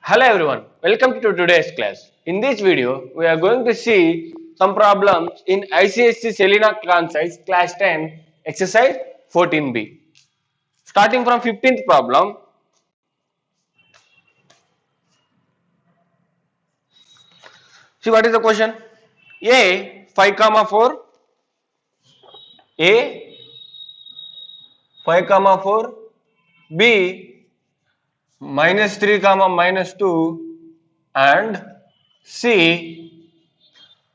Hello everyone, welcome to today's class. In this video, we are going to see some problems in ICSC Selena Concise class 10 exercise 14b. Starting from 15th problem, see what is the question? A 5 comma 4, A 5 comma 4, B minus 3 comma minus 2 and C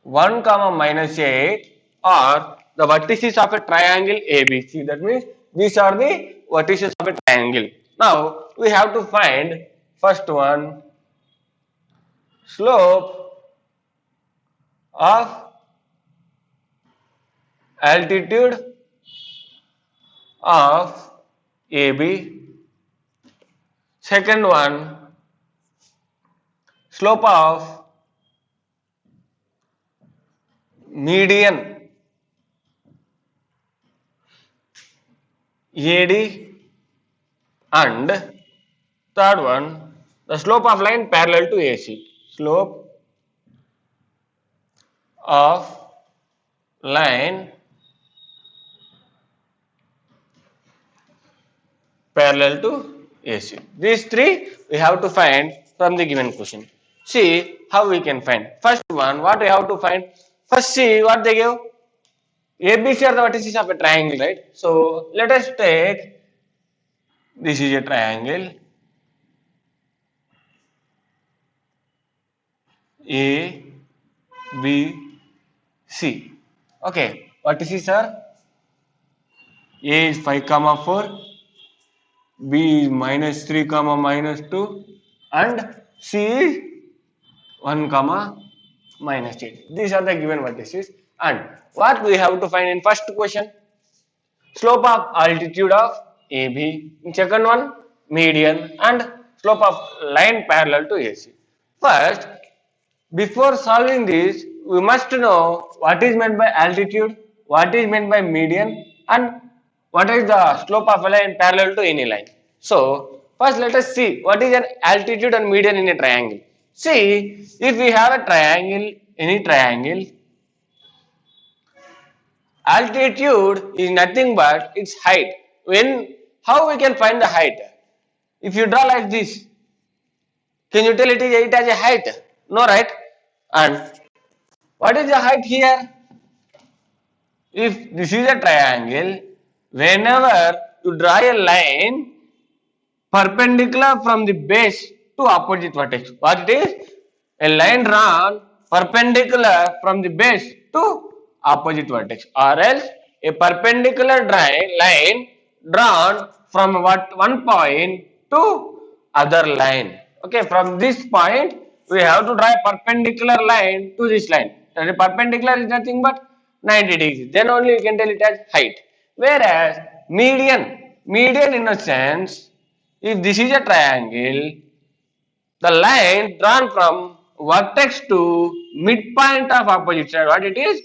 1 comma minus 8 are the vertices of a triangle ABC. That means these are the vertices of a triangle. Now we have to find first one, slope of altitude of AB. Second one, slope of median AD, and third one, the slope of line parallel to AC. Slope of line parallel to AC. These three we have to find from the given question. See how we can find. First one, what we have to find? First see what they give. ABC are the vertices of a triangle, right? So let us take, this is a triangle A, B, C. Okay, vertices are A is 5 comma 4, B is minus 3 comma minus 2 and C is 1 comma minus 8. These are the given vertices, and what we have to find in first question, slope of altitude of AB, in second one median, and slope of line parallel to AC. First, before solving this, we must know what is meant by altitude, what is meant by median, and what is the slope of a line parallel to any line. So, first let us see what is an altitude and median in a triangle. See, if we have a triangle, any triangle, altitude is nothing but its height. When, how we can find the height? If you draw like this, can you tell it as a height? No, right? And what is the height here? If this is a triangle, whenever you draw a line perpendicular from the base to opposite vertex, what it is? A line drawn perpendicular from the base to opposite vertex, or else a perpendicular line drawn from one point to other line. Okay, from this point we have to draw a perpendicular line to this line. And the perpendicular is nothing but 90 degrees. Then only you can tell it as height. Whereas median in a sense, if this is a triangle, the line drawn from vertex to midpoint of opposite side, what it is?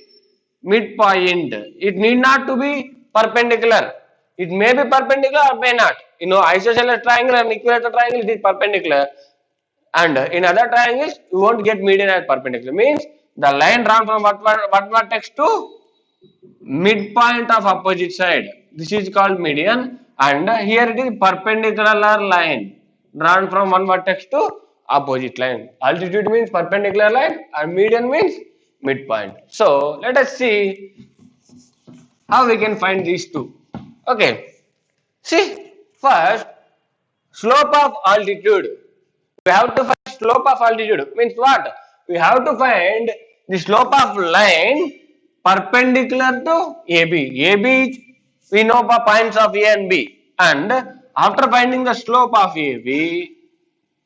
Midpoint. It need not to be perpendicular. It may be perpendicular or may not. You know, isosceles triangle and equilateral triangle, it is perpendicular. And in other triangles, you won't get median as perpendicular. Means the line drawn from what vertex to midpoint of opposite side. This is called median, and here it is perpendicular line drawn from one vertex to opposite line. Altitude means perpendicular line and median means midpoint. So let us see how we can find these two. Okay, see, first slope of altitude. We have to find slope of altitude. Means what? We have to find the slope of line perpendicular to AB. AB, we know the points of A and B. And after finding the slope of AB,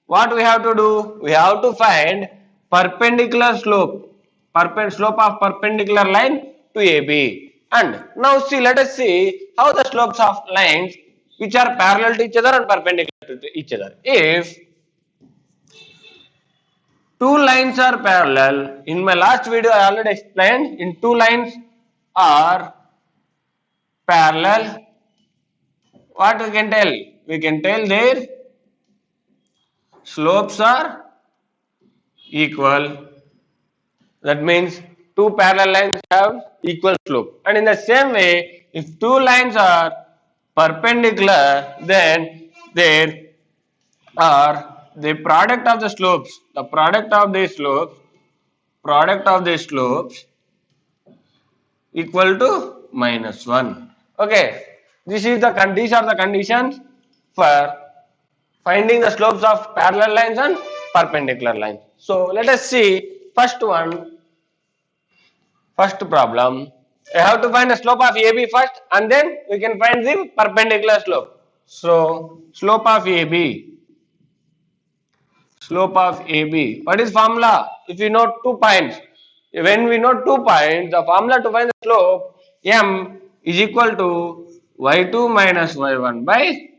what we have to do? We have to find perpendicular slope. Slope of perpendicular line to AB. And now see, let us see how the slopes of lines which are parallel to each other and perpendicular to each other. If two lines are parallel, in my last video I already explained, in two lines are parallel, what we can tell? We can tell their slopes are equal. That means two parallel lines have equal slope. And in the same way, if two lines are perpendicular, then there are the product of the slopes. The product of these slopes equal to -1. Okay, these are the conditions for finding the slopes of parallel lines and perpendicular lines. So let us see first problem. You have to find the slope of AB first, and then we can find the perpendicular slope. So slope of AB. What is formula? If we know 2 points, when we know 2 points, the formula to find the slope M is equal to y2 minus y1 by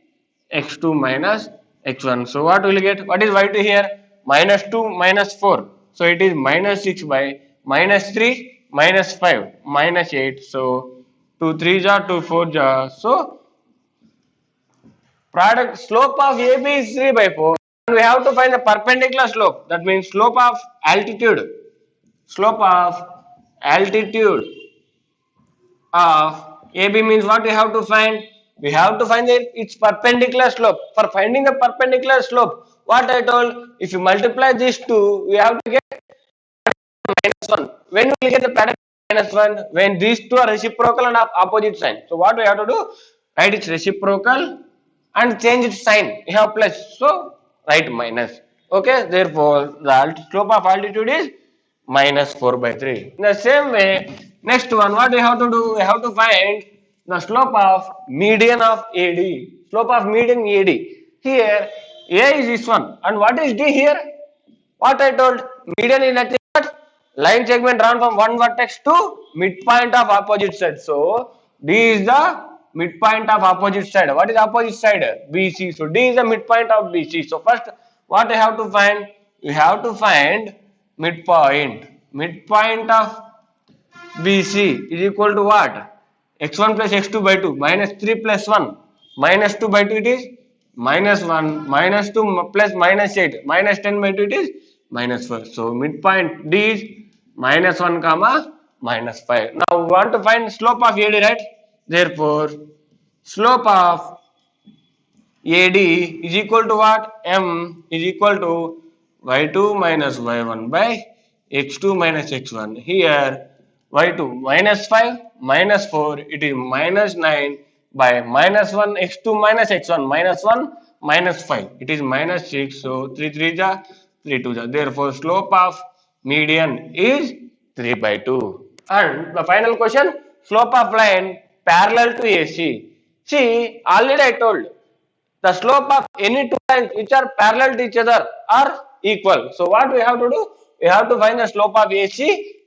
x2 minus x1. So what will you get? What is y2 here? -2 minus 4. So it is -6 by -3 minus 5 minus 8. So 2 3 are 2 4 ja. So product slope of AB is 3 by 4. And we have to find the perpendicular slope. That means slope of altitude. Slope of altitude of AB means what we have to find? We have to find its perpendicular slope. For finding the perpendicular slope, what I told, if you multiply these two, we have to get -1. When we get the product -1? When these two are reciprocal and of opposite sign. So what we have to do? Write its reciprocal and change its sign. We have plus. So write minus. Okay. Therefore, the slope of altitude is -4 by 3. In the same way, next one, what we have to do? We have to find the slope of median of AD. Slope of median AD. Here, A is this one. And what is D here? What I told, median is nothing but line segment drawn from one vertex to midpoint of opposite side. So D is the midpoint of opposite side. What is opposite side? BC. So D is the midpoint of BC. So first, what I have to find? We have to find midpoint. Midpoint of BC is equal to what? X1 plus x2 by 2 minus 3 plus 1 minus 2 by 2 it is -1 minus 2 plus minus 8 minus 10 by 2 it is -4. So midpoint D is -1 comma -5. Now we want to find slope of AD, right? Therefore slope of AD is equal to what? M is equal to y2 minus y1 by x2 minus x1. Here y2 -5 -4, it is -9 by -1 x2 minus x1 -1 -5, it is -6. So 3 3 ja 3 2 ja. Therefore slope of median is 3 by 2. And the final question, slope of line parallel to AC. See, already I told, the slope of any two lines which are parallel to each other are equal. So what we have to do? We have to find the slope of AC,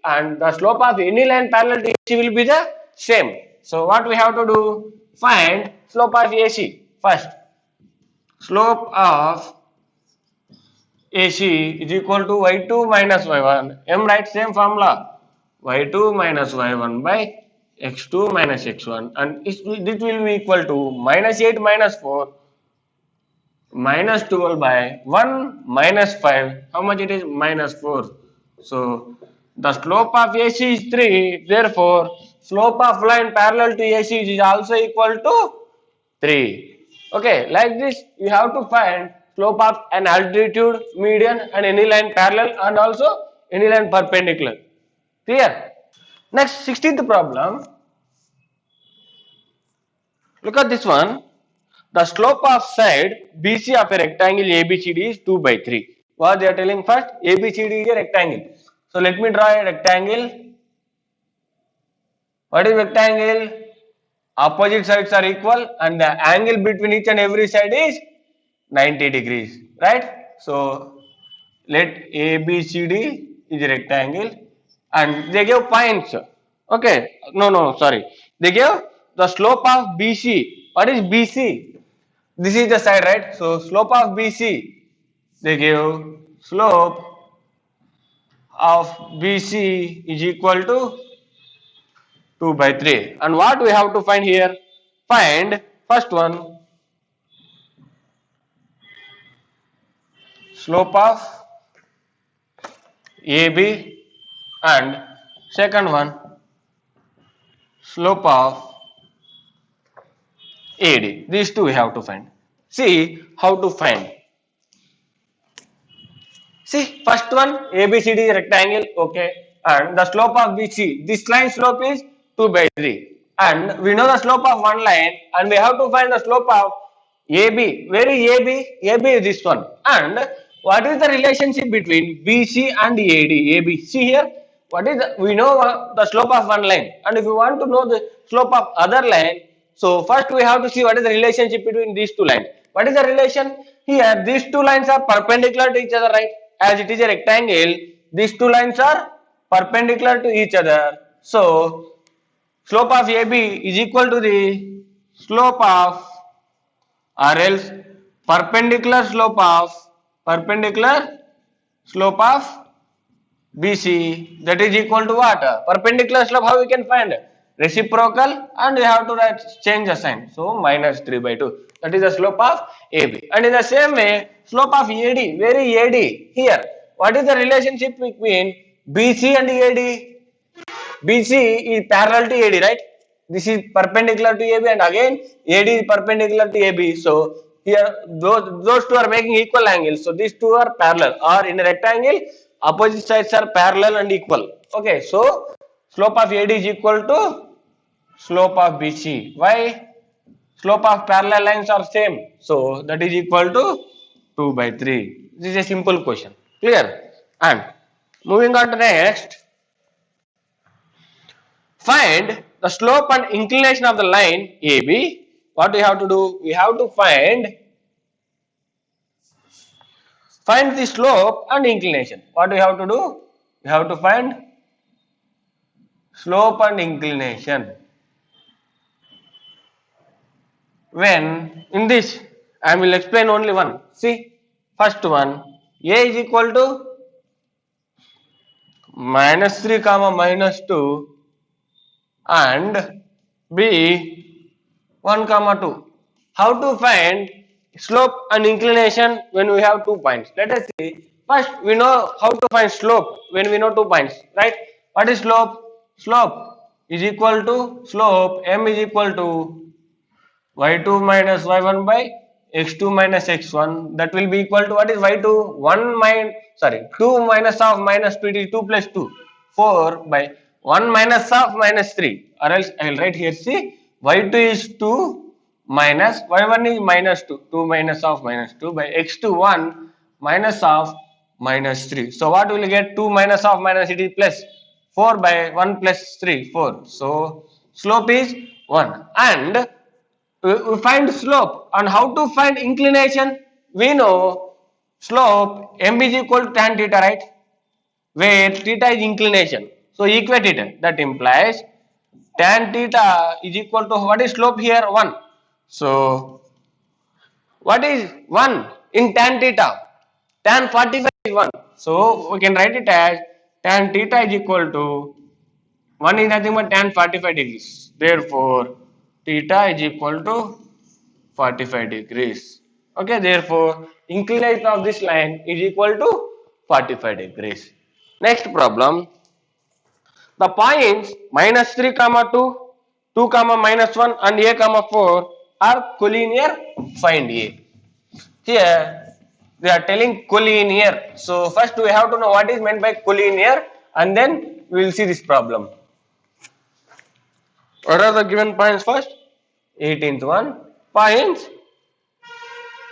and the slope of any line parallel to AC will be the same. So what we have to do? Find slope of AC first. Slope of AC is equal to y2 minus y1. M, right? Same formula. y2 minus y1 by x2 minus x1, and this will be equal to -8 minus 4 minus 12 by 1 minus 5. How much it is? -4. So the slope of AC is 3. Therefore, slope of line parallel to AC is also equal to 3. Okay, like this you have to find slope of an altitude, median, and any line parallel, and also any line perpendicular. Clear? Next, 16th problem. Look at this one. The slope of side BC of a rectangle ABCD is 2 by 3. What they are telling first? ABCD is a rectangle. So let me draw a rectangle. What is rectangle? Opposite sides are equal and the angle between each and every side is 90 degrees. Right? So let ABCD is a rectangle and they give points. Okay. No, sorry. They give the slope of BC. What is BC? This is the side, right? So slope of BC, they give slope of BC is equal to 2 by 3. And what we have to find here? Find first one, slope of AB and second one slope of AD. These two we have to find. See how to find. See, first one ABCD is rectangle, okay, and the slope of BC. This line slope is 2 by 3, and we know the slope of one line, and we have to find the slope of AB. Where is AB? AB is this one. And what is the relationship between BC and AD? AB. See here. What is we know the slope of one line, and if we want to know the slope of other line, so first we have to see what is the relationship between these two lines. What is the relation? Here these two lines are perpendicular to each other, right? As it is a rectangle, these two lines are perpendicular to each other. So slope of AB is equal to the slope of, or else perpendicular slope of BC, that is equal to what? Perpendicular slope, how we can find? Reciprocal, and we have to write, change the sign. So minus 3 by 2. That is the slope of AB. And in the same way, slope of AD. Where is AD? Here. What is the relationship between BC and AD? BC is parallel to AD, right? This is perpendicular to AB, and again AD is perpendicular to AB. So here those two are making equal angles. So these two are parallel, or in a rectangle opposite sides are parallel and equal. Okay, so slope of AD is equal to slope of BC. Why? Slope of parallel lines are same. So that is equal to 2 by 3. This is a simple question. Clear? And moving on to next. Find the slope and inclination of the line AB. What we have to do? We have to find the slope and inclination. What we have to do? We have to find slope and inclination. When in this, I will explain only one. See, first one, A is equal to minus 3 comma minus 2 and B 1 comma 2. How to find slope and inclination when we have 2 points? Let us see. First, we know how to find slope when we know 2 points, right? What is slope? Slope is equal to slope M is equal to y2 minus y1 by x2 minus x1. That will be equal to what is y2? 2 minus of minus 2, it is 2 plus 2, 4 by 1 minus of minus 3, or else I will write here, see, y2 is 2 minus y1 is minus 2, 2 minus of minus 2 by x2 1 minus of minus 3. So what will you get? 2 minus of minus, it is plus 4 by 1 plus 3, 4. So slope is 1. And we find slope, and how to find inclination? We know slope M is equal to tan theta, right? Where theta is inclination. So equate it. That implies tan theta is equal to what is slope here? 1. So what is 1 in tan theta? Tan 45 is 1. So we can write it as tan theta is equal to 1 is nothing but tan 45 degrees. Therefore theta is equal to 45 degrees. Okay, therefore inclination of this line is equal to 45 degrees. Next problem. The points minus 3 comma 2, 2 comma minus 1 and a comma 4 are collinear. Find a. Here they are telling collinear. So first we have to know what is meant by collinear, and then we will see this problem. What are the given points first? 18th one. Points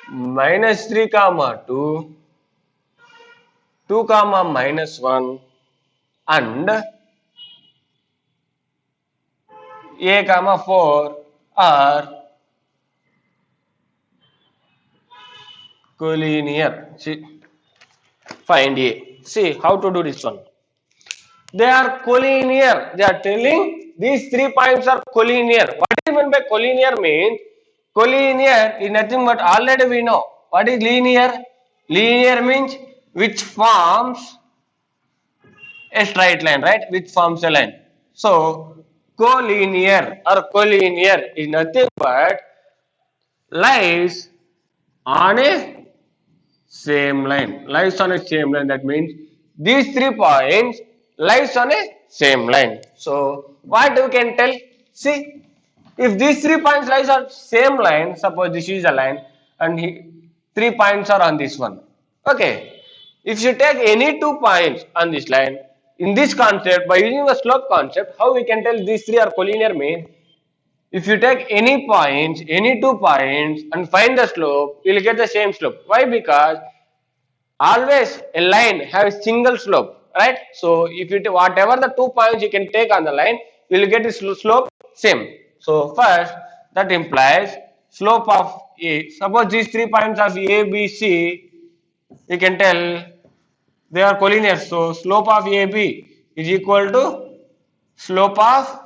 minus 3 comma 2, 2 comma minus 1 and a comma 4 are collinear. See, find a. See how to do this one. They are collinear. They are telling these 3 points are collinear. What is meant by collinear? Means collinear is nothing but, already we know what is linear. Linear means which forms a straight line, right? Which forms a line. So collinear or collinear is nothing but lies on a same line, lies on a same line. That means these 3 points lies on a same line. So what we can tell? See, if these 3 points lies on same line, suppose this is a line and 3 points are on this one. Okay, if you take any 2 points on this line, in this concept, by using the slope concept, how we can tell these three are collinear means, if you take any points, any 2 points and find the slope, you will get the same slope. Why? Because always a line has single slope, right? So if you whatever the 2 points you can take on the line, you will get the slope same. So first, that implies slope of A. Suppose these 3 points of A, B, C, you can tell they are collinear. So slope of AB is equal to slope of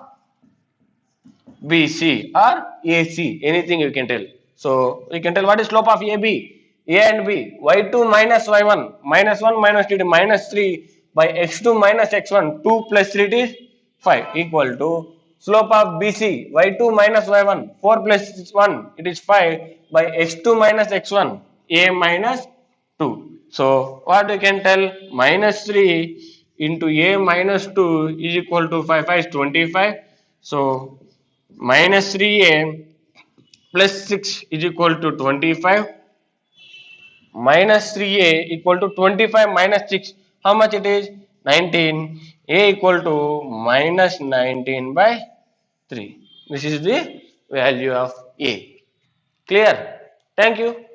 BC or AC, anything you can tell. So you can tell what is slope of AB. A and B, y2 minus y1, minus 1 minus 2 minus 3 by x2 minus x1, 2 plus 3 is 5 equal to slope of BC, y2 minus y1, 4 plus 1, it is 5 by x2 minus x1, a minus 2. So what we can tell, minus 3 into a minus 2 is equal to 5, 5 is 25. So minus 3a plus 6 is equal to 25, minus 3a equal to 25 minus 6, how much it is? 19. A equal to minus 19 by 3. This is the value of A. Clear? Thank you.